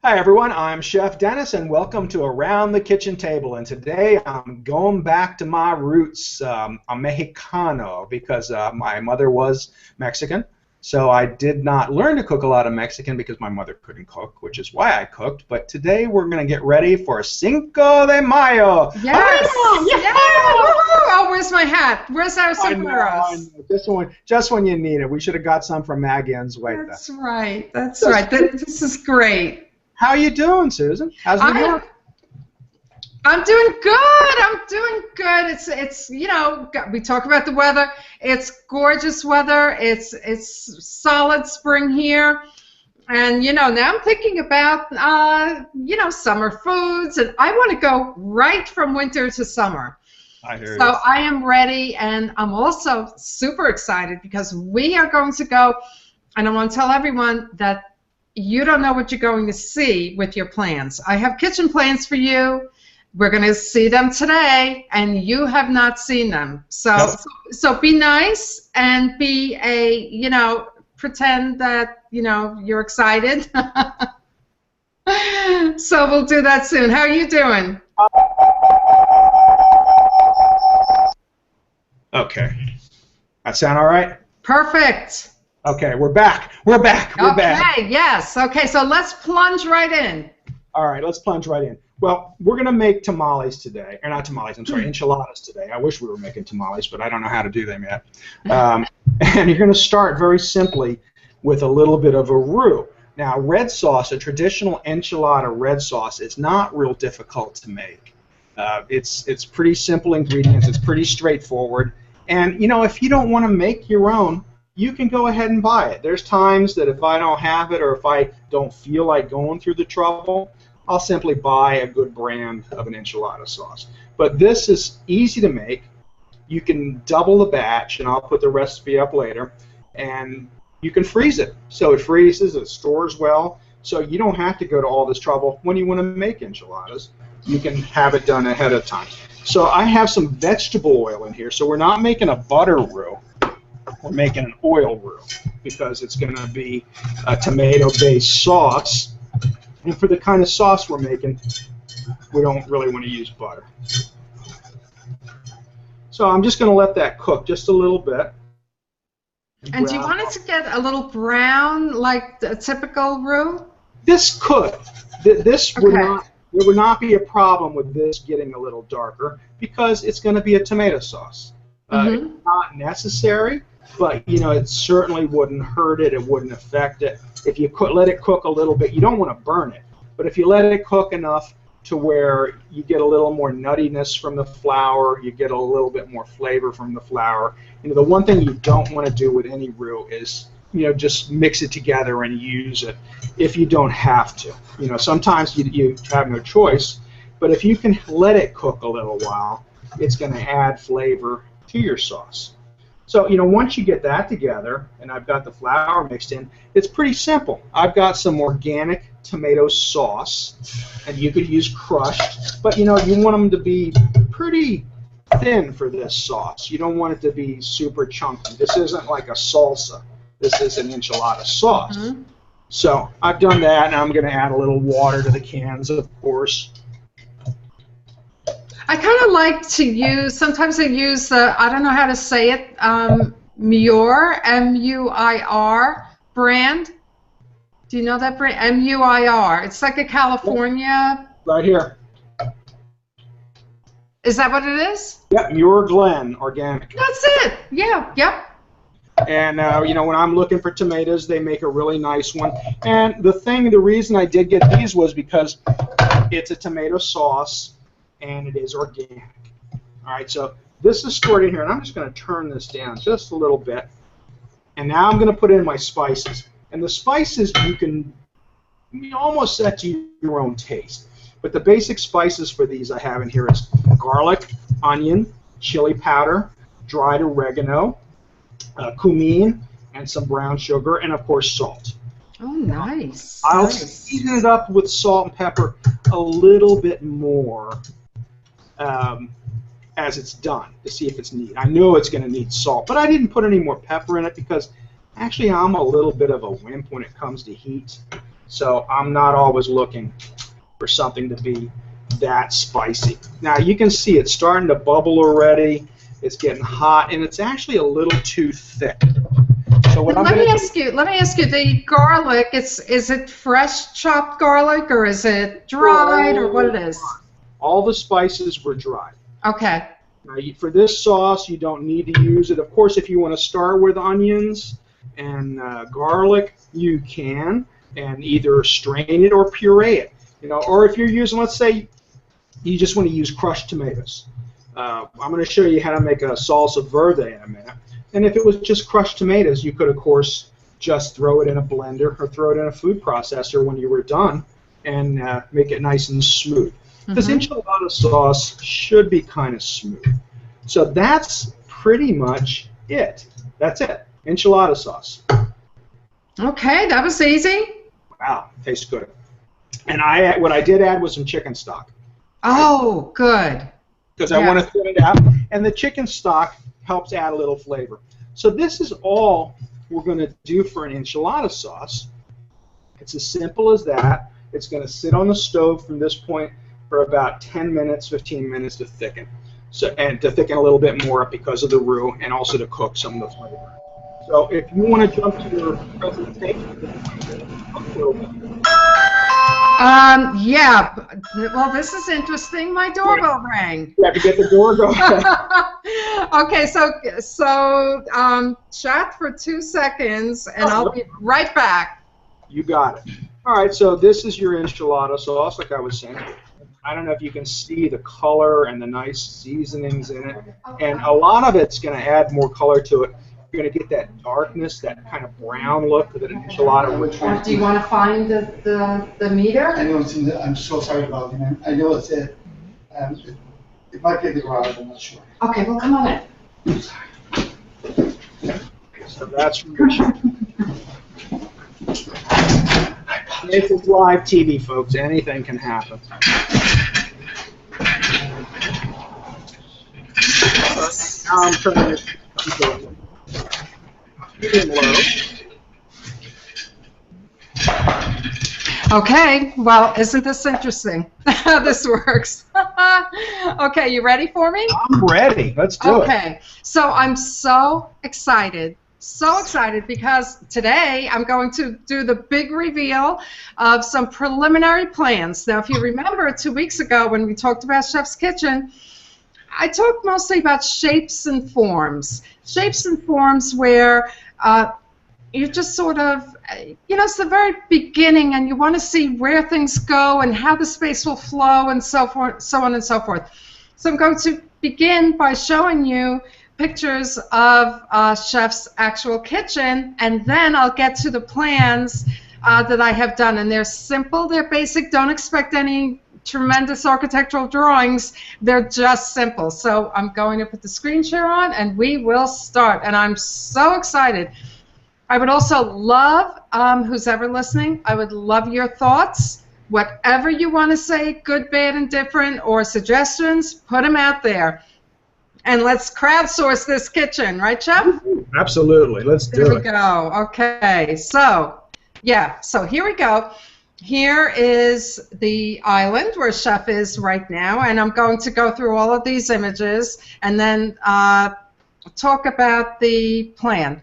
Hi everyone, I'm Chef Dennis and welcome to Around the Kitchen Table. And today I'm going back to my roots. I'm Mexicano because my mother was Mexican. So I did not learn to cook a lot of Mexican because my mother couldn't cook, which is why I cooked. But today we're going to get ready for Cinco de Mayo. Yes! Oh, yeah! Oh, where's my hat? Where's our sombreros? This one, just when you need it. We should have got some from Maggie and Zueta. That's right. That's right. This is great. How you doing, Susan? How's New York? I'm doing good. I'm doing good. It's we talk about the weather. It's gorgeous weather. It's solid spring here. And now I'm thinking about summer foods, and I want to go right from winter to summer. I hear you. So I am ready, and I'm also super excited because we are going to go, and I want to tell everyone that you don't know what you're going to see with your plans. I have kitchen plans for you. We're going to see them today, and you have not seen them. So be nice and be pretend that you're excited. So we'll do that soon. How are you doing? Okay. That sound all right? Perfect. Okay, we're back. We're back. We're back. Okay, yes. Okay, so let's plunge right in. All right, let's plunge right in. Well, we're going to make tamales today. Or not tamales, I'm sorry, enchiladas today. I wish we were making tamales, but I don't know how to do them yet. And you're going to start very simply with a little bit of a roux. Now, red sauce, a traditional enchilada red sauce, is not real difficult to make. It's pretty simple ingredients. It's pretty straightforward. And, if you don't want to make your own, you can go ahead and buy it. There's times that if I don't have it or if I don't feel like going through the trouble, I'll simply buy a good brand of an enchilada sauce. But this is easy to make. You can double the batch, and I'll put the recipe up later, and you can freeze it. So it freezes, it stores well, so you don't have to go to all this trouble when you want to make enchiladas. You can have it done ahead of time. So I have some vegetable oil in here, so we're not making a butter roux. We're making an oil roux because it's going to be a tomato-based sauce. And for the kind of sauce we're making, we don't really want to use butter. So I'm just going to let that cook just a little bit. And do you want it to get a little brown like a typical roux? This could. This would not. There would not be a problem with this getting a little darker because it's going to be a tomato sauce. It's not necessary, but it certainly wouldn't hurt it. It wouldn't affect it. If you let it cook a little bit, you don't want to burn it, but if you let it cook enough to where you get a little more nuttiness from the flour, you get a little bit more flavor from the flour. The one thing you don't want to do with any roux is just mix it together and use it if you don't have to. Sometimes you have no choice, but if you can let it cook a little while, it's going to add flavor to your sauce. So, once you get that together, and I've got the flour mixed in, it's pretty simple. I've got some organic tomato sauce, and you could use crushed, but, you want them to be pretty thin for this sauce. You don't want it to be super chunky. This isn't like a salsa. This is an enchilada sauce. So, I've done that, and I'm going to add a little water to the cans, of course. I kind of like to use, sometimes I use the, I don't know how to say it, Muir, M-U-I-R brand. Do you know that brand? M-U-I-R. It's like a California. Right here. Is that what it is? Yep, Muir Glen Organic. That's it. Yeah, yep. And, when I'm looking for tomatoes, they make a really nice one. And the reason I did get these was because it's a tomato sauce, and it is organic. All right, so this is stored in here, and I'm just going to turn this down just a little bit. And now I'm going to put in my spices. And the spices you can almost set to your own taste. But the basic spices for these I have in here is garlic, onion, chili powder, dried oregano, cumin, and some brown sugar, and of course salt. Oh, nice. I'll season it up with salt and pepper a little bit more as it's done to see if it's needed. I know it's going to need salt, but I didn't put any more pepper in it because actually I'm a little bit of a wimp when it comes to heat. So I'm not always looking for something to be that spicy. Now you can see it's starting to bubble already. It's getting hot, and it's actually a little too thick. So what Let me ask you, the garlic, is it fresh chopped garlic, or is it dried, or what it is? All the spices were dried. Okay. Now, for this sauce, you don't need to use it. Of course, if you want to start with onions and garlic, you can, and either strain it or puree it. Or if you're using, let's say, you just want to use crushed tomatoes. I'm going to show you how to make a salsa verde in a minute. And if it was just crushed tomatoes, you could, of course, just throw it in a blender or throw it in a food processor when you were done and make it nice and smooth. This enchilada sauce should be kind of smooth. So that's pretty much it. That's it. Enchilada sauce. Okay, that was easy. Wow, tastes good. And what I did add was some chicken stock. Oh, good. Because I want to thin it out. And the chicken stock helps add a little flavor. So this is all we're going to do for an enchilada sauce. It's as simple as that. It's going to sit on the stove from this point for about 10 minutes, 15 minutes to thicken. And to thicken a little bit more because of the roux and also to cook some of the flavor. So if you want to jump to your presentation, yeah. Well, this is interesting. My doorbell rang. You have to get the door going. Okay, so chat for 2 seconds, and I'll be right back. You got it. All right, so this is your enchilada sauce, like I was saying. I don't know if you can see the color and the nice seasonings in it, and a lot of it's going to add more color to it. You're going to get that darkness, that kind of brown look that an enchilada would have. Do you want to find the meter? I know it's in the, I'm so sorry about it. I know it's it. It might be in the garage, I'm not sure. Okay, well, come on in. So that's from your chef. This is live TV, folks. Anything can happen. Now I'm turning it to medium low. Okay, well, isn't this interesting how this works? Okay, you ready for me? I'm ready. Let's do it. Okay, so I'm so excited because today I'm going to do the big reveal of some preliminary plans. Now, if you remember 2 weeks ago when we talked about Chef's Kitchen, I talked mostly about shapes and forms. Shapes and forms where you just sort of, it's the very beginning and you want to see where things go and how the space will flow and so forth, so on and so forth. So I'm going to begin by showing you pictures of Chef's actual kitchen, and then I'll get to the plans that I have done. And they're simple, they're basic, don't expect any tremendous architectural drawings, they're just simple. So I'm going to put the screen share on and we will start, and I'm so excited. I would also love, who's ever listening, I would love your thoughts. Whatever you want to say, good, bad, and different, or suggestions, put them out there. And let's crowdsource this kitchen, right, Chef? Absolutely. Let's do it. Here we go. Okay. So, yeah. So here we go. Here is the island where Chef is right now, and I'm going to go through all of these images and then talk about the plan.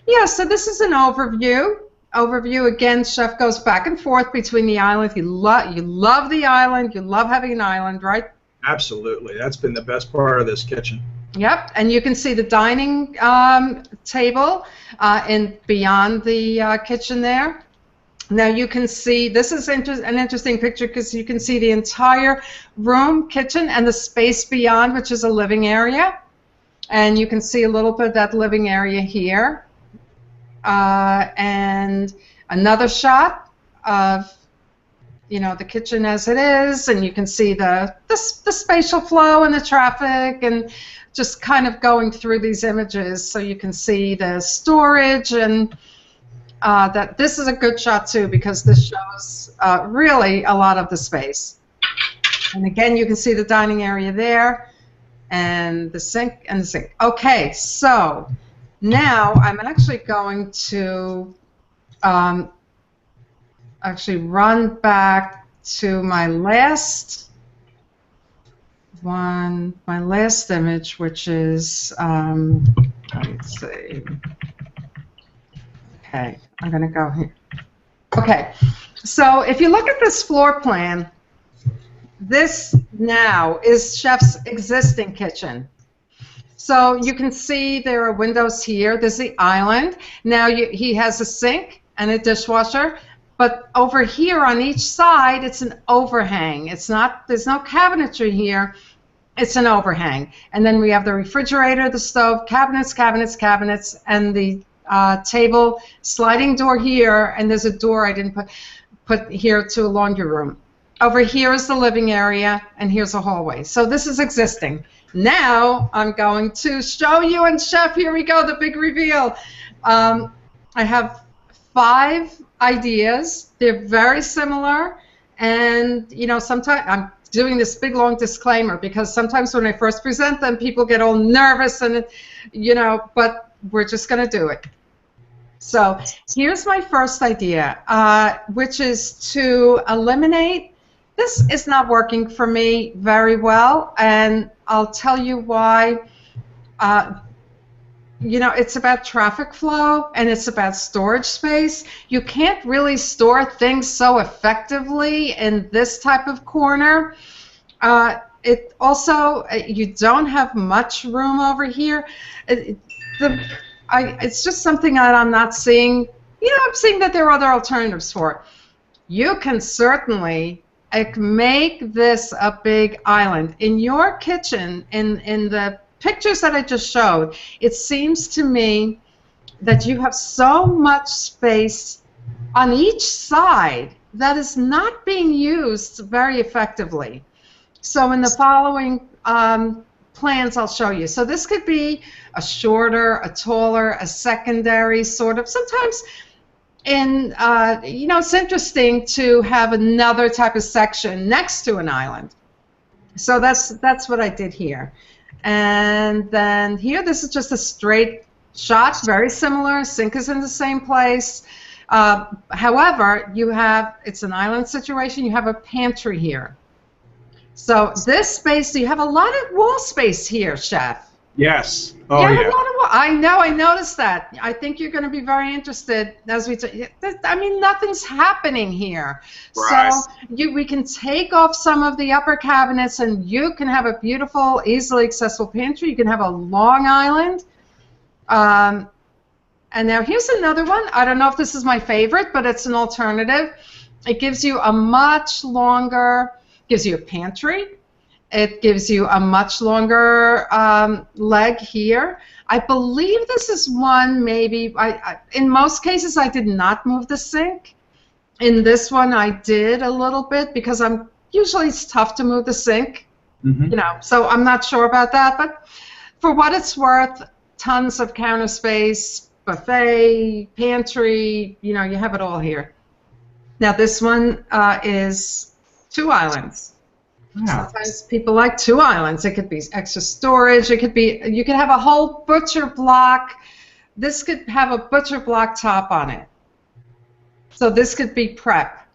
Yeah. So this is an overview. Again, Chef goes back and forth between the island. You love the island. You love having an island, right? Absolutely. That's been the best part of this kitchen. Yep, and you can see the dining table beyond the kitchen there. Now you can see, this is an interesting picture because you can see the entire room, kitchen, and the space beyond, which is a living area. And you can see a little bit of that living area here. And another shot of the kitchen as it is, and you can see the spatial flow and the traffic, and just kind of going through these images so you can see the storage, and that this is a good shot too because this shows really a lot of the space. And again, you can see the dining area there, and the sink and the sink. Okay, so now I'm actually going to actually run back to my last one, my last image, which is, let's see. Okay, I'm going to go here. Okay, so if you look at this floor plan, this now is Chef's existing kitchen. So you can see there are windows here. There's the island. Now he has a sink and a dishwasher, but over here on each side, it's an overhang. It's not, there's no cabinetry here. It's an overhang. And then we have the refrigerator, the stove, cabinets, cabinets, cabinets, and the table, sliding door here, and there's a door I didn't put here to a laundry room. Over here is the living area, and here's a hallway. So this is existing. Now I'm going to show you, and Chef, here we go, the big reveal. I have 5 ideas. They're very similar, and you know, sometimes I'm doing this big long disclaimer because sometimes when I first present them, people get all nervous, and you know, but we're just going to do it. So here's my first idea, which is to eliminate. This is not working for me very well, and I'll tell you why. You know, it's about traffic flow, and it's about storage space. You can't really store things so effectively in this type of corner. It also, you don't have much room over here. It's just something that I'm not seeing. You know, I'm seeing that there are other alternatives for it. You can certainly make this a big island. In your kitchen, in the pictures that I just showed, it seems to me that you have so much space on each side that is not being used very effectively. So in the following plans I'll show you. So this could be a shorter, a taller, a secondary sort of, sometimes in, you know, it's interesting to have another type of section next to an island. So that's what I did here. And then here, this is just a straight shot, very similar. Sink is in the same place. However, you have, it's an island situation, you have a pantry here. So this space, you have a lot of wall space here, Chef. Yes. Oh, yeah. I know, I noticed that. I think you're going to be very interested as we I mean, nothing's happening here. Right. So we can take off some of the upper cabinets, and you can have a beautiful, easily accessible pantry. You can have a long island. And now here's another one. I don't know if this is my favorite, but it's an alternative. It gives you a much longer, gives you a pantry. It gives you a much longer leg here. I believe this is one maybe, in most cases I did not move the sink. In this one I did a little bit because usually it's tough to move the sink, you know, so I'm not sure about that. But for what it's worth, tons of counter space, buffet, pantry, you know, you have it all here. Now this one is 2 islands. Yeah. Sometimes people like 2 islands. It could be extra storage. It could be, you could have a whole butcher block. This could have a butcher block top on it. So this could be prep.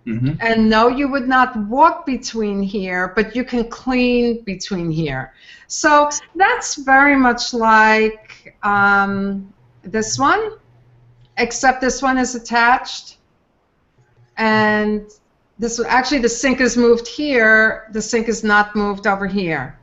And no, you would not walk between here, but you can clean between here. So that's very much like this one, except this one is attached. And this, actually, the sink is moved here. The sink is not moved over here.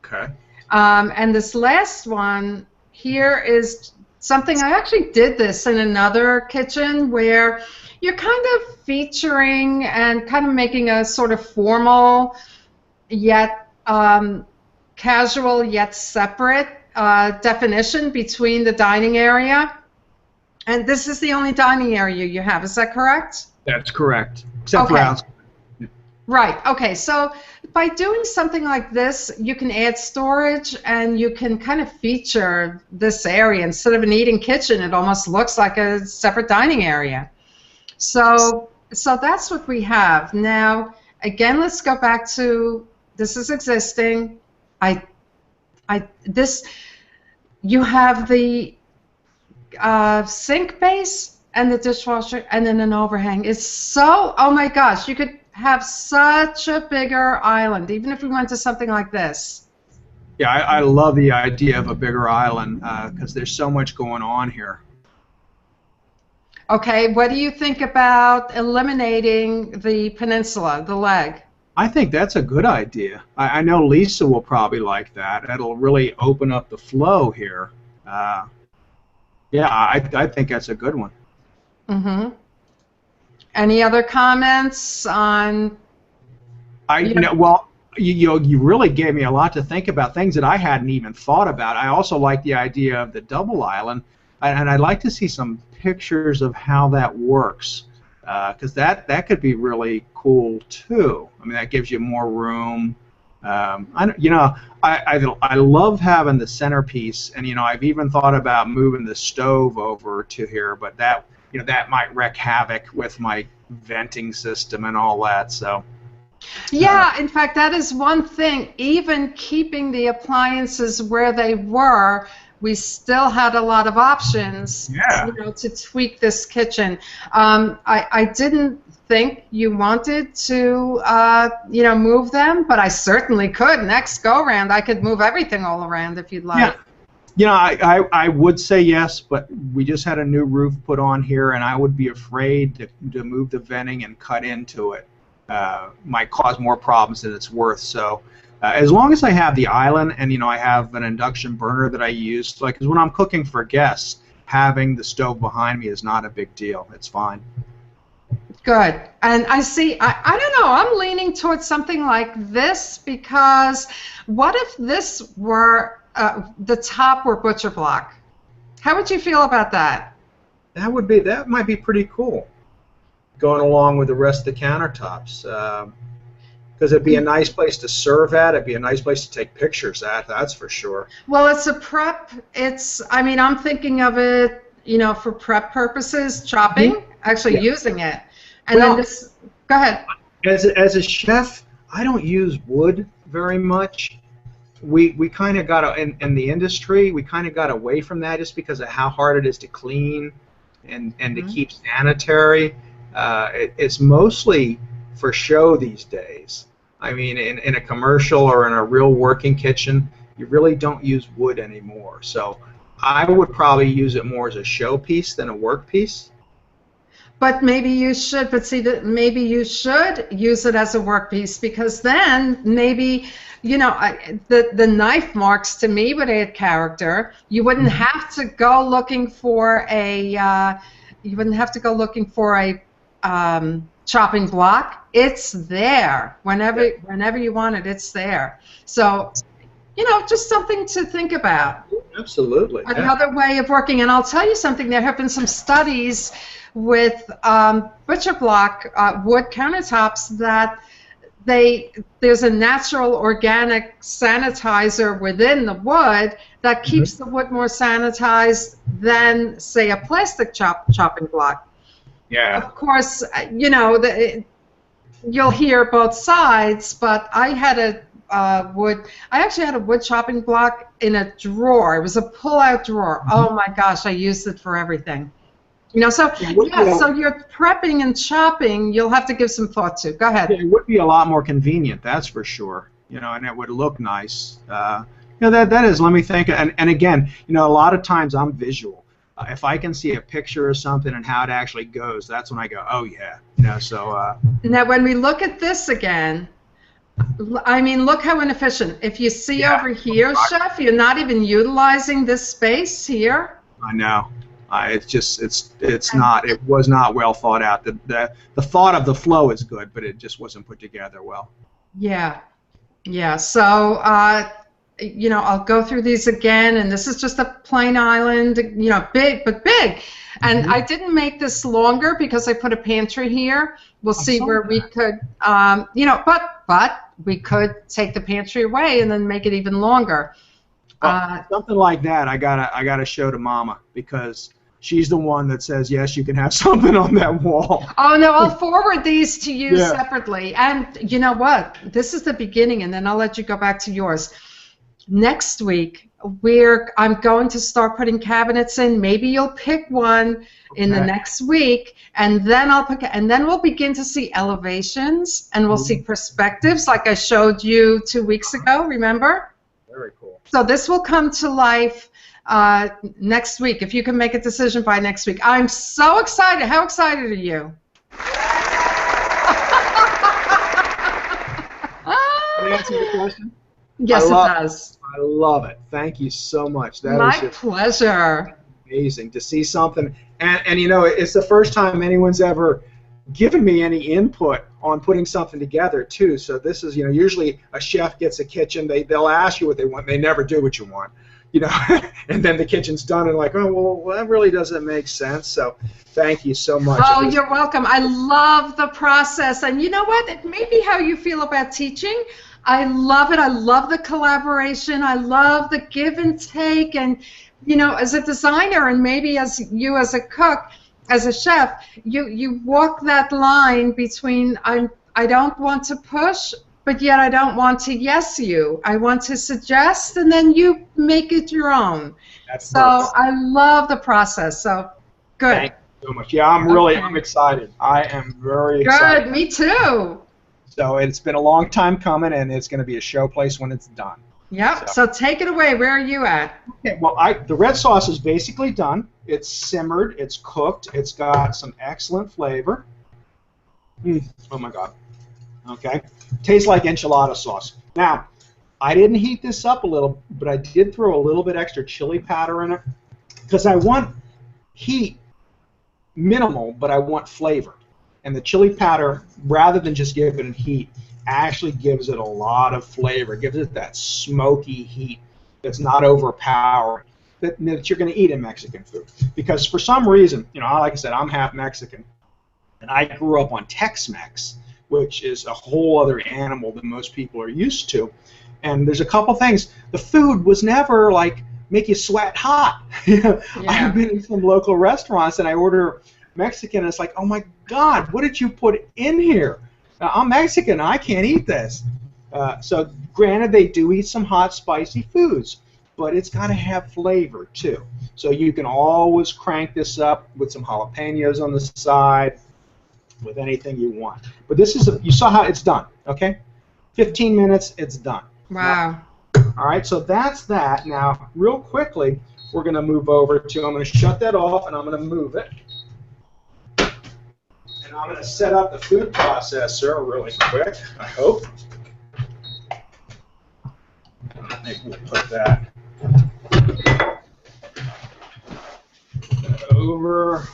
Okay. And this last one here is something, I actually did this in another kitchen where you're kind of featuring and kind of making a sort of formal yet casual yet separate definition between the dining area. And this is the only dining area you have. Is that correct? That's correct. Except for outside. Right. Okay. So by doing something like this, you can add storage and you can kind of feature this area. Instead of an eating kitchen, it almost looks like a separate dining area. So that's what we have. Now, again, let's go back to, this is existing. You have the sink base and the dishwasher, and then an overhang is so, oh my gosh, you could have such a bigger island, even if we went to something like this. Yeah, I love the idea of a bigger island because there's so much going on here. Okay, what do you think about eliminating the peninsula, the leg? I think that's a good idea. I know Lisa will probably like that. That'll really open up the flow here. Yeah, I think that's a good one. Mm-hmm. Any other comments on? Well, you really gave me a lot to think about, things that I hadn't even thought about. I also like the idea of the double island, and I'd like to see some pictures of how that works, because that could be really cool too. I mean, that gives you more room. I love having the centerpiece, and I've even thought about moving the stove over to here, but that might wreak havoc with my venting system and all that. So. Yeah, in fact, that is one thing. Even keeping the appliances where they were, we still had a lot of options, to tweak this kitchen. I didn't think you wanted to, move them, but I certainly could. Next go-round, I could move everything all around if you'd like. Yeah. I would say yes, but we just had a new roof put on here, and I would be afraid to move the venting and cut into it. Might cause more problems than it's worth. So as long as I have the island and I have an induction burner that I use, like, 'cause when I'm cooking for guests, having the stove behind me is not a big deal. It's fine. Good. And I see, I don't know, I'm leaning towards something like this, because what if this were, the top were butcher block? How would you feel about that? That might be pretty cool, going along with the rest of the countertops, because it'd be a nice place to serve at. It'd be a nice place to take pictures at. That's for sure. Well, it's a prep. I'm thinking of it, for prep purposes, chopping, actually using it, and then this. Go ahead. As a chef, I don't use wood very much. We kind of got in the industry. We kind of got away from that just because of how hard it is to clean and to keep sanitary. It's mostly for show these days. I mean, in a commercial or in a real working kitchen, you really don't use wood anymore. So I would probably use it more as a showpiece than a work piece. But maybe you should. But see, maybe you should use it as a work piece, because then maybe, the knife marks to me would add character. You wouldn't have to go looking for a. You wouldn't have to go looking for a chopping block. It's there whenever you want it. It's there. So, just something to think about. Absolutely. Another way of working, and I'll tell you something. There have been some studies with butcher block wood countertops that there's a natural organic sanitizer within the wood that keeps the wood more sanitized than, say, a plastic chopping block. Yeah. Of course, you'll hear both sides, but I actually had a wood chopping block in a drawer. It was a pull-out drawer. Oh my gosh, I used it for everything. So you're prepping and chopping, you'll have to give some thought to. Go ahead. It would be a lot more convenient, that's for sure. And it would look nice. That is, let me think. And again, a lot of times I'm visual. If I can see a picture of something and how it actually goes, that's when I go, oh yeah. So. Now, when we look at this again, I mean, look how inefficient. If you see over here, Chef, you're not even utilizing this space here. I know. It was not well thought out. The thought of the flow is good, but it just wasn't put together well. Yeah. So, I'll go through these again, and this is just a plain island, big, but big. And I didn't make this longer because I put a pantry here. We'll see where we could, but we could take the pantry away and then make it even longer. Something like that, I gotta show to Mama, because she's the one that says, yes, you can have something on that wall. Oh, no, I'll forward these to you separately. And you know what? This is the beginning, and then I'll let you go back to yours. Next week, I'm going to start putting cabinets in. Maybe you'll pick one in the next week, and then we'll begin to see elevations, and we'll see perspectives like I showed you 2 weeks ago, remember? Very cool. So this will come to life next week, if you can make a decision by next week. I'm so excited. How excited are you? Can I answer your question? Yes, it does. I love it. Thank you so much. That My is just pleasure. amazing to see something. And you know, it's the first time anyone's ever given me any input on putting something together too. So this is, you know, usually a chef gets a kitchen, they'll ask you what they want, they never do what you want, you know, and then the kitchen's done and like, oh, well, that really doesn't make sense. So thank you so much. Oh, you're welcome. I love the process. And you know what? It may be how you feel about teaching. I love it. I love the collaboration. I love the give and take. And, you know, as a designer and maybe as you as a cook, as a chef, you walk that line between I don't want to push, but yet I don't want to yes you. I want to suggest, and then you make it your own. That's so perfect. I love the process. So good. Thank you so much. Yeah, I'm excited. I am very excited. Good. Me too. So it's been a long time coming, and it's going to be a show place when it's done. Yep. So take it away. Where are you at? Okay. Well, the red sauce is basically done. It's simmered. It's cooked. It's got some excellent flavor. Oh my God. Okay. Tastes like enchilada sauce. Now, I didn't heat this up a little, but I did throw a little bit extra chili powder in it because I want heat minimal, but I want flavor. And the chili powder, rather than just give it heat, actually gives it a lot of flavor. It gives it that smoky heat that's not overpowering, that you're going to eat in Mexican food. Because for some reason, you know, like I said, I'm half Mexican, and I grew up on Tex-Mex, which is a whole other animal than most people are used to. And there's a couple things. The food was never like make you sweat hot. I've been in some local restaurants and I order Mexican, and it's like, oh my God, what did you put in here? I'm Mexican, I can't eat this. So granted, they do eat some hot, spicy foods, but it's got to have flavor too. So you can always crank this up with some jalapenos on the side, with anything you want. But this is, you saw how it's done, okay? 15 minutes, it's done. Wow. Now, all right, so that's that. Now, real quickly, we're going to move over to, I'm going to shut that off, and I'm going to move it. And I'm going to set up the food processor really quick, I hope. Maybe we'll put that over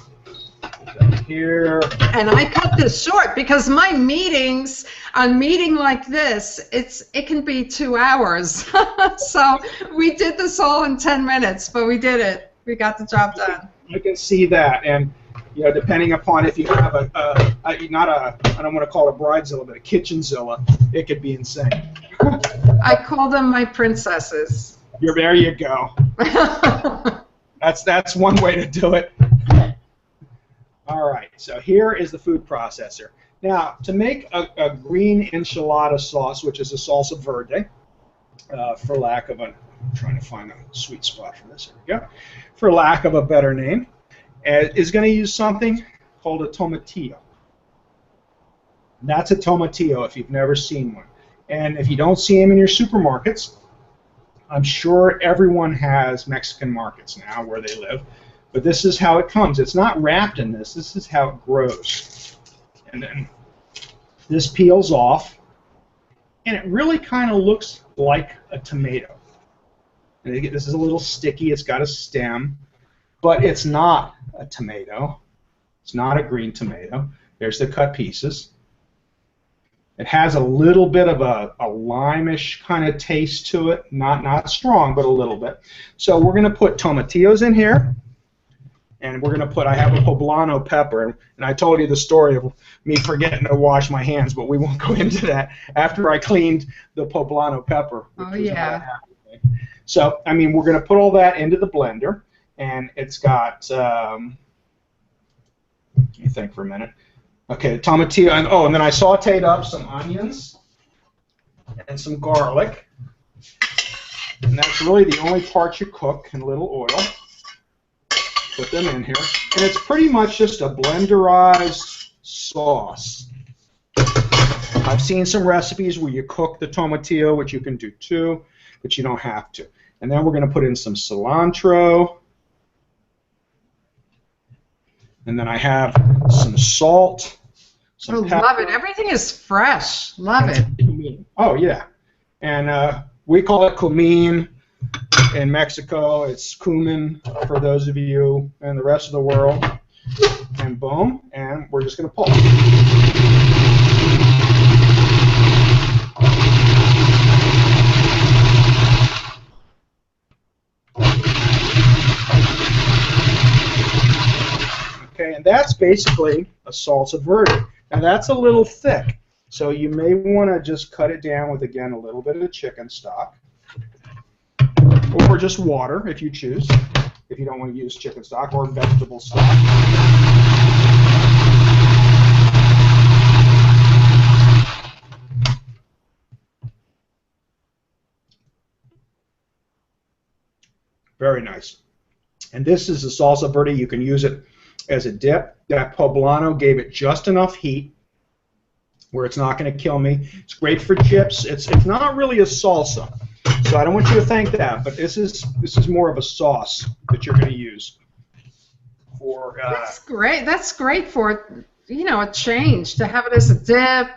here. And I cut this short because my meetings, a meeting like this, it can be 2 hours. So we did this all in 10 minutes, but we did it. We got the job done. I can see that, and you know, depending upon if you have I don't want to call it a bridezilla, but a kitchenzilla, it could be insane. I call them my princesses. There you go. That's one way to do it. All right, so here is the food processor. Now, to make a green enchilada sauce, which is a salsa verde, for lack of I'm trying to find a sweet spot for this. Here we go. For lack of a better name, is going to use something called a tomatillo. And that's a tomatillo if you've never seen one. And if you don't see them in your supermarkets, I'm sure everyone has Mexican markets now where they live. But this is how it comes. It's not wrapped in this. This is how it grows. And then this peels off, and it really kind of looks like a tomato. And this is a little sticky. It's got a stem, but it's not a tomato. It's not a green tomato. There's the cut pieces. It has a little bit of a limeish kind of taste to it. Not strong, but a little bit. So we're going to put tomatillos in here. And we're going to put, I have a poblano pepper, and I told you the story of me forgetting to wash my hands, but we won't go into that after I cleaned the poblano pepper. Oh, yeah. So, I mean, we're going to put all that into the blender, and it's got, let me think for a minute. Okay, tomatillo, and then I sauteed up some onions and some garlic. And that's really the only part you cook in a little oil. Put them in here. And it's pretty much just a blenderized sauce. I've seen some recipes where you cook the tomatillo, which you can do too, but you don't have to. And then we're going to put in some cilantro. And then I have some salt. Some pepper. Love it. Everything is fresh. Love it. Oh, yeah. And we call it cumin in Mexico. It's cumin for those of you in the rest of the world. And boom. And we're just going to pull. Okay, and that's basically a salsa verde. Now that's a little thick, so you may want to just cut it down with, again, a little bit of chicken stock, or just water if you choose, if you don't want to use chicken stock, or vegetable stock. Very nice. And this is a salsa verde. You can use it as a dip. That poblano gave it just enough heat where it's not going to kill me. It's great for chips. It's not really a salsa, so I don't want you to think that. But this is more of a sauce that you're going to use for. That's great. That's great for a change to have it as a dip.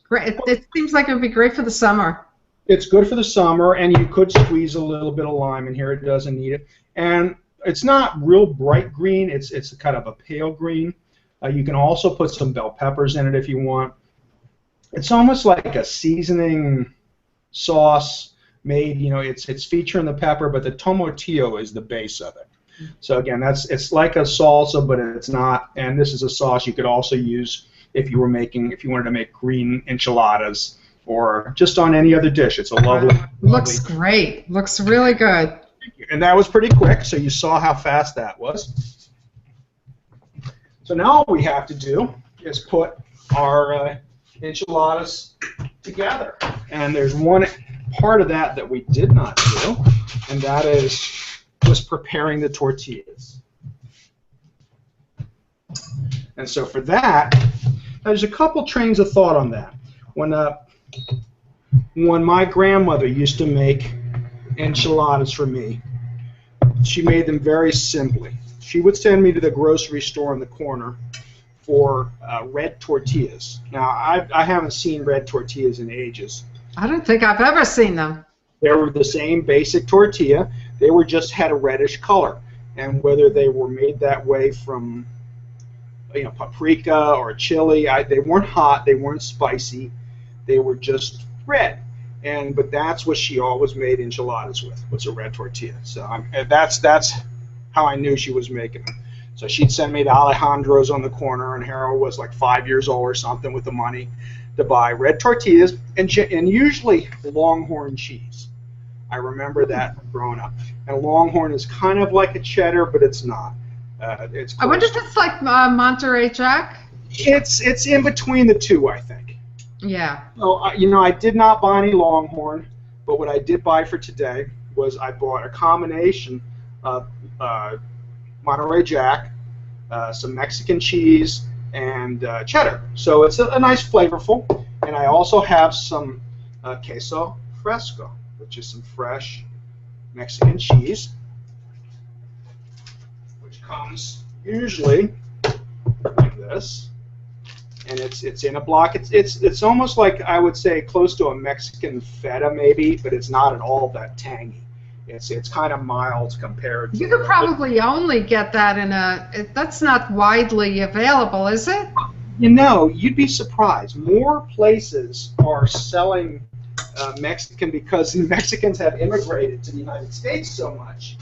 Great. It seems like it would be great for the summer. It's good for the summer, and you could squeeze a little bit of lime in here. It doesn't need it, and it's not real bright green. It's kind of a pale green. You can also put some bell peppers in it if you want. It's almost like a seasoning sauce made. It's featuring the pepper, but the tomatillo is the base of it. So again, it's like a salsa, but it's not. And this is a sauce you could also use if you wanted to make green enchiladas or just on any other dish. It's a lovely. Looks great. Looks really good. And that was pretty quick, so you saw how fast that was. So now all we have to do is put our enchiladas together. And there's one part of that we did not do, and that is just preparing the tortillas. And so for that, there's a couple trains of thought on that. When my grandmother used to make enchiladas for me, she made them very simply. She would send me to the grocery store in the corner for red tortillas. Now, I haven't seen red tortillas in ages. I don't think I've ever seen them. They were the same basic tortilla. They were just had a reddish color. And whether they were made that way from paprika or chili, they weren't hot, they weren't spicy, they were just red. But that's what she always made enchiladas with, was a red tortilla. So that's how I knew she was making them. So she'd send me to Alejandro's on the corner, and Harold was like 5 years old or something with the money to buy red tortillas and usually Longhorn cheese. I remember that growing up. And Longhorn is kind of like a cheddar, but it's not. It's I wonder if it's like Monterey Jack. It's in between the two, I think. Yeah. So, I did not buy any Longhorn, but what I did buy for today was I bought a combination of Monterey Jack, some Mexican cheese, and cheddar. So it's a nice flavorful. And I also have some queso fresco, which is some fresh Mexican cheese, which comes usually like this. And it's in a block. It's almost like, I would say, close to a Mexican feta maybe, but it's not at all that tangy. It's kind of mild compared to. You could probably only get that in that's not widely available, is it? You'd be surprised. More places are selling Mexican because the Mexicans have immigrated to the United States so much,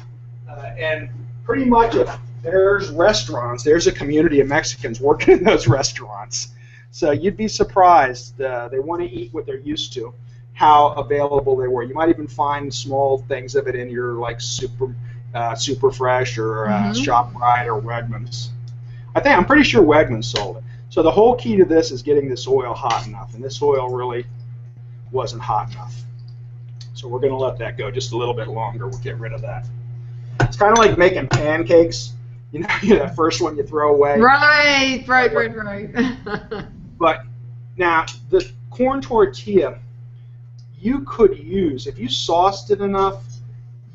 and pretty much if there's restaurants, there's a community of Mexicans working in those restaurants. So you'd be surprised. They want to eat what they're used to, how available they were. You might even find small things of it in your super fresh or ShopRite or Wegmans. I'm pretty sure Wegmans sold it. So the whole key to this is getting this oil hot enough, and this oil really wasn't hot enough. So we're going to let that go just a little bit longer. We'll get rid of that. It's kind of like making pancakes. You know, that first one you throw away. Right. But now, the corn tortilla, you could use, if you sauced it enough,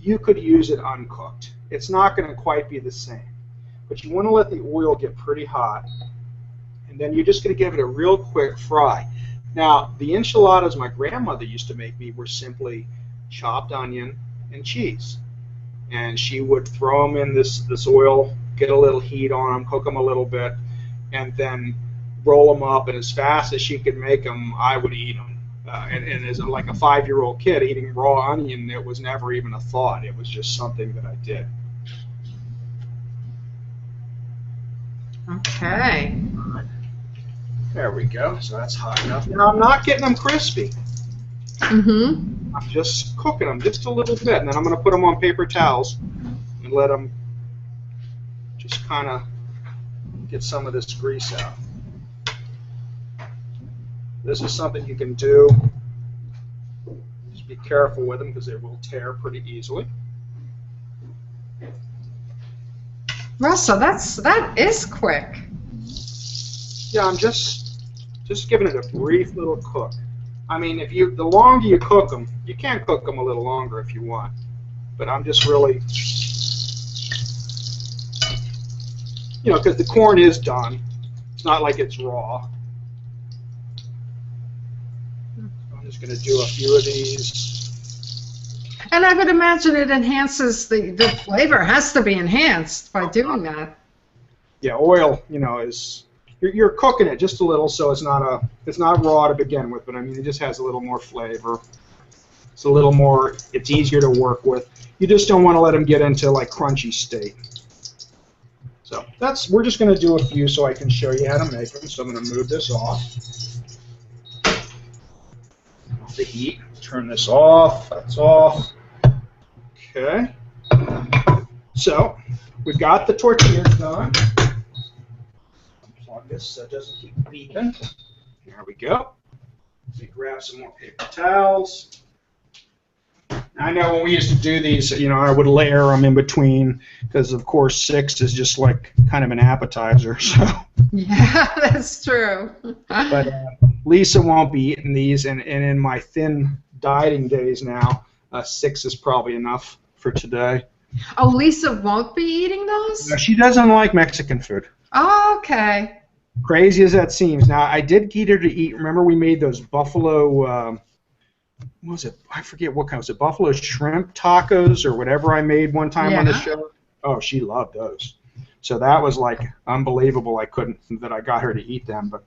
you could use it uncooked. It's not going to quite be the same. But you want to let the oil get pretty hot. And then you're just going to give it a real quick fry. Now, the enchiladas my grandmother used to make me were simply chopped onion and cheese. And she would throw them in this oil, get a little heat on them, cook them a little bit, and then roll them up. And as fast as she could make them, I would eat them. And as like a 5-year-old kid eating raw onion, it was never even a thought. It was just something that I did. Okay. There we go. So that's hot enough. Now I'm not getting them crispy. Mm-hmm. I'm just cooking them just a little bit, and then I'm going to put them on paper towels and let them just kind of get some of this grease out. This is something you can do. Just be careful with them because they will tear pretty easily. Russell, that is quick. Yeah, I'm just giving it a brief little cook. I mean, the longer you cook them, you can cook them a little longer if you want. But I'm just really, because the corn is done. It's not like it's raw. I'm just going to do a few of these. And I would imagine it enhances the flavor. Has to be enhanced by doing that. Yeah, oil, is you're cooking it just a little, so it's not raw to begin with. But I mean, it just has a little more flavor. It's a little more. It's easier to work with. You just don't want to let them get into like crunchy state. So we're just going to do a few so I can show you how to make them. So I'm going to move this off the heat. Turn this off. That's off. Okay. So we've got the tortillas done. Unplug this so it doesn't keep beeping. There we go. Let me grab some more paper towels. I know when we used to do these, I would layer them in between because, of course, 6 is just like kind of an appetizer. So. Yeah, that's true. But Lisa won't be eating these, and in my thin dieting days now, 6 is probably enough for today. Oh, Lisa won't be eating those? No, she doesn't like Mexican food. Oh, okay. Crazy as that seems. Now, I did get her to eat. Remember, we made those buffalo. What was it? I forget what kind. Was it buffalo shrimp tacos or whatever I made one time on the show? Oh, she loved those. So that was like unbelievable. I got her to eat them. But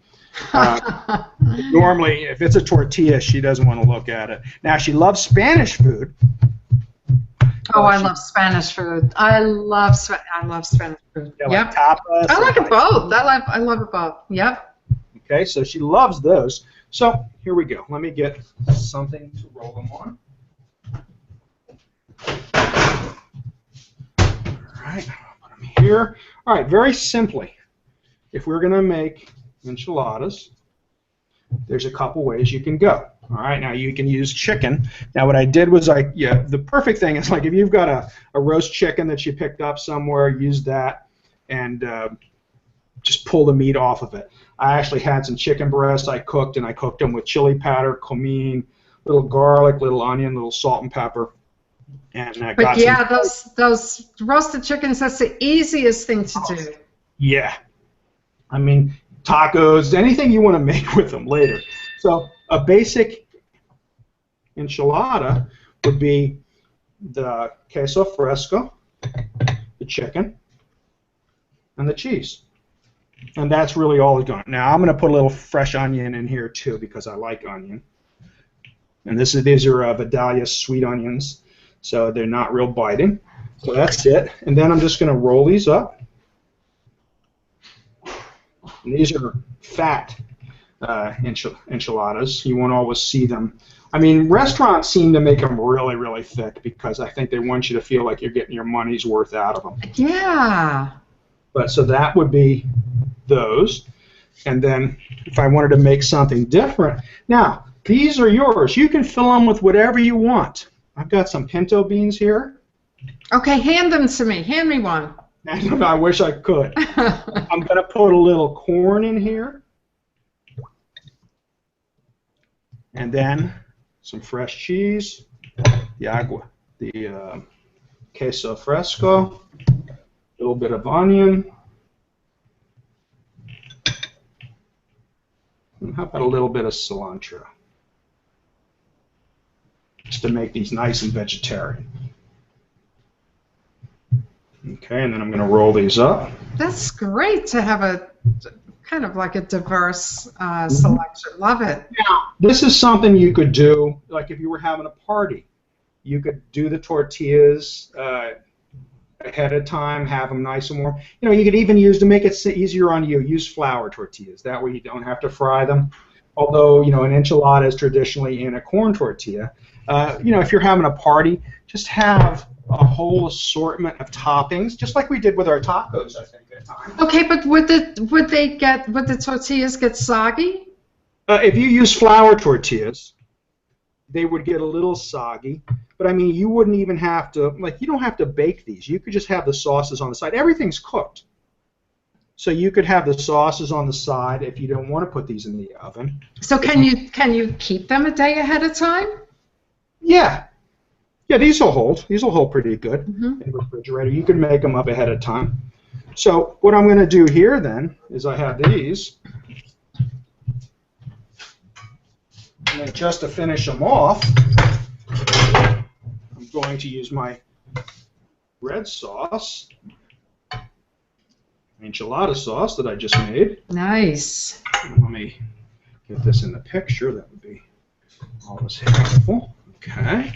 normally, if it's a tortilla, she doesn't want to look at it. Now, she loves Spanish food. Oh, I love Spanish food. I love Spanish food. Yeah, yep. Like tapas. I like it both. I love it both. Yep. Okay, so she loves those. So here we go. Let me get something to roll them on. All right, I'll put them here. All right, very simply, if we're going to make enchiladas, there's a couple ways you can go. All right, now you can use chicken. Now what I did was the perfect thing is like if you've got a roast chicken that you picked up somewhere, use that and just pull the meat off of it. I actually had some chicken breasts I cooked, and I cooked them with chili powder, cumin, little garlic, little onion, little salt and pepper. And I got those roasted chickens, that's the easiest thing to do. Yeah. I mean, tacos, anything you want to make with them later. So a basic enchilada would be the queso fresco, the chicken, and the cheese. And that's really all it's going. Now I'm going to put a little fresh onion in here too because I like onion. And these are Vidalia sweet onions, so they're not real biting. So that's it. And then I'm just going to roll these up. And these are fat enchiladas. You won't always see them. I mean, restaurants seem to make them really, really thick because I think they want you to feel like you're getting your money's worth out of them. Yeah. But so that would be those. And then if I wanted to make something different. Now, these are yours. You can fill them with whatever you want. I've got some pinto beans here. Okay, hand them to me. Hand me one. I wish I could. I'm going to put a little corn in here. And then some fresh cheese, the queso fresco, a little bit of onion. And how about a little bit of cilantro? Just to make these nice and vegetarian. Okay, and then I'm going to roll these up. That's great to have a kind of like a diverse selection. Love it. Now, this is something you could do, like if you were having a party. You could do the tortillas ahead of time, have them nice and warm. You know, you could even use, to make it easier on you, use flour tortillas. That way you don't have to fry them. Although, you know, an enchilada is traditionally in a corn tortilla. You know, if you're having a party, just have a whole assortment of toppings, just like we did with our tacos, I think, at times. Okay, but would the tortillas get soggy? If you use flour tortillas, they would get a little soggy. But I mean, you wouldn't even have to, like, you don't have to bake these. You could just have the sauces on the side. Everything's cooked. So you could have the sauces on the side if you don't want to put these in the oven. So can you keep them a day ahead of time? Yeah. Yeah, these will hold. These will hold pretty good in the refrigerator. You can make them up ahead of time. So what I'm going to do here then is I have these. And then just to finish them off, I'm going to use my red sauce, enchilada sauce that I just made. Nice. Let me get this in the picture. That would be always helpful. Okay.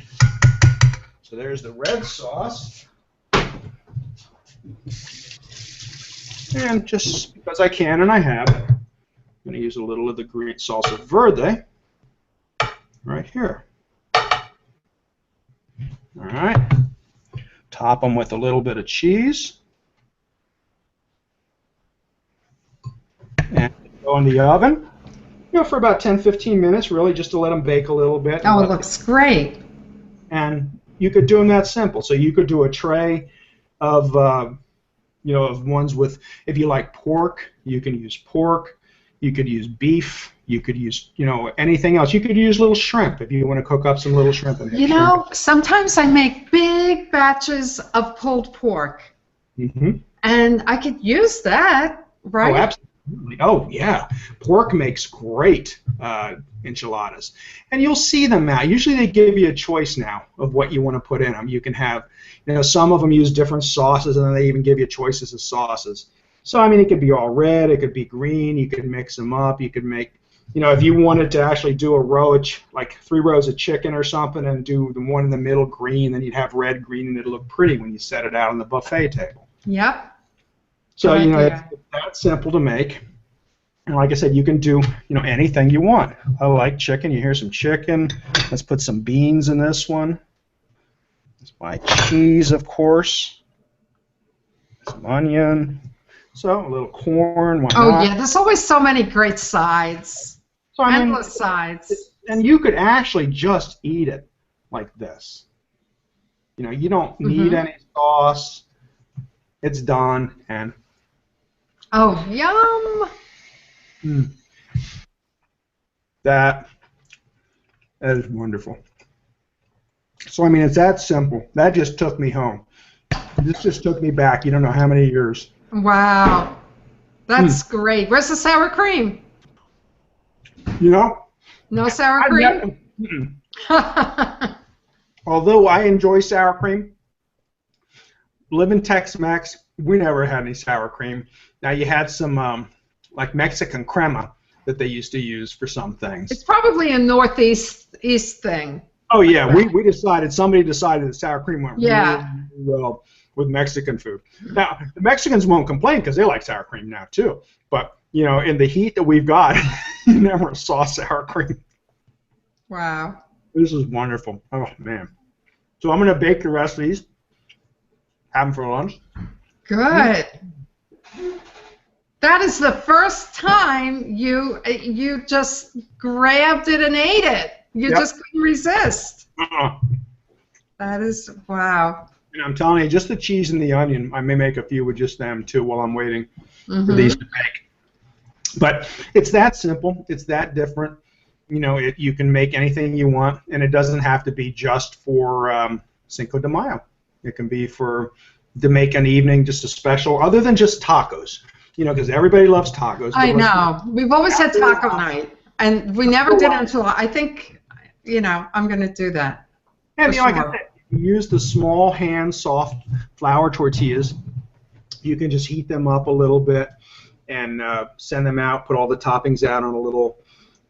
So there's the red sauce. And just because I can and I have, I'm going to use a little of the green salsa verde right here. All right. Top them with a little bit of cheese. And go in the oven, you know, for about 10-15 minutes, really, just to let them bake a little bit. Oh, it looks great. And you could do them that simple. So you could do a tray of, you know, of ones with, if you like pork, you can use pork. You could use beef. You could use, you know, anything else. You could use little shrimp if you want to cook up some little shrimp. You know, sometimes I make big batches of pulled pork. And I could use that, right? Oh, absolutely. Oh, yeah. Pork makes great enchiladas. And you'll see them now. Usually they give you a choice now of what you want to put in them. You can have, you know, some of them use different sauces, and then they even give you choices of sauces. So, I mean, it could be all red. It could be green. You could mix them up. You could make, you know, if you wanted to actually do a row of, like 3 rows of chicken or something and do the one in the middle green, then you'd have red, green, and it'll look pretty when you set it out on the buffet table. Yep. So, you know, it's that simple to make. And like I said, you can do, you know, anything you want. I like chicken. You hear some chicken. Let's put some beans in this one. That's my cheese, of course. Some onion. So a little corn. Why not? Yeah, there's always so many great sides. So, I mean, endless sides. And you could actually just eat it like this. You know, you don't need any sauce. It's done, and oh, yum! That is wonderful. So, I mean, it's that simple. That just took me home. This just took me back. You don't know how many years. Wow, that's great. Where's the sour cream? You know? No sour cream? Although I enjoy sour cream, live in Tex-Mex, we never had any sour cream. Now, you had some, like Mexican crema that they used to use for some things. It's probably a Northeast thing. Oh, yeah. Somebody decided that sour cream went really well with Mexican food. Now, the Mexicans won't complain because they like sour cream now, too. But, you know, in the heat that we've got, you never saw sour cream. Wow. This is wonderful. Oh, man. So I'm going to bake the rest of these. Have them for lunch. Good. That is the first time you just grabbed it and ate it. You just couldn't resist. That is, wow. And I'm telling you, just the cheese and the onion, I may make a few with just them too while I'm waiting for these to bake. But it's that simple. It's that different. You know, you can make anything you want, and it doesn't have to be just for Cinco de Mayo. It can be to make an evening just a special, other than just tacos. You know, because everybody loves tacos. I know. We've always had taco night, and we never did it until I think, you know, I'm going to do that. And you know, like I said, you use the small hand soft flour tortillas. You can just heat them up a little bit and send them out. Put all the toppings out on a little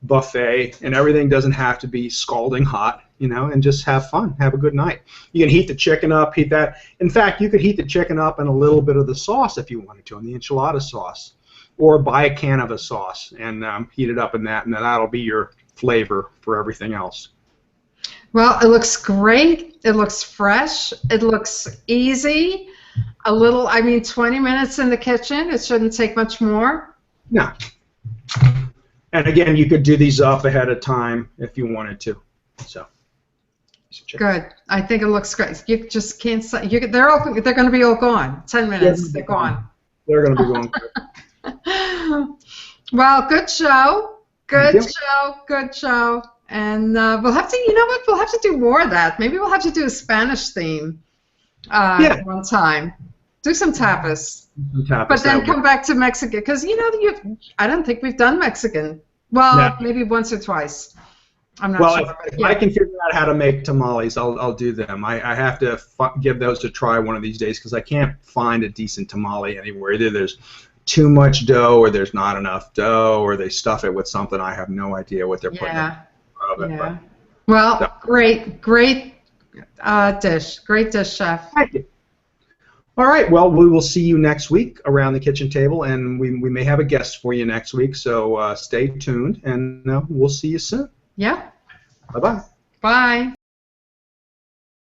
buffet, and everything doesn't have to be scalding hot. You know, and just have fun, have a good night. You can heat the chicken up, heat that. In fact, you could heat the chicken up in a little bit of the sauce if you wanted to, in the enchilada sauce, or buy a can of a sauce and heat it up in that, and then that'll be your flavor for everything else. Well, it looks great. It looks fresh. It looks easy. A little, I mean, 20 minutes in the kitchen. It shouldn't take much more. No. And again, you could do these up ahead of time if you wanted to. So. Good. I think it looks great. You just can't say they're going to be all gone. 10 minutes, they're gone. They're going to be gone. Well, good show. Good show. And we'll have to, you know what? We'll have to do more of that. Maybe we'll have to do a Spanish theme one time. Do some tapas. But then come back to Mexican, because you know I don't think we've done Mexican. Well, maybe once or twice. I'm not sure. If I can figure out how to make tamales, I'll do them. I have to give those a try one of these days, because I can't find a decent tamale anywhere. Either there's too much dough, or there's not enough dough, or they stuff it with something. I have no idea what they're putting in it. But, well, so. Great dish. Great dish, Chef. Thank you. All right, well, we will see you next week around the kitchen table, and we may have a guest for you next week, so stay tuned, and we'll see you soon. Yeah. Bye-bye. Bye.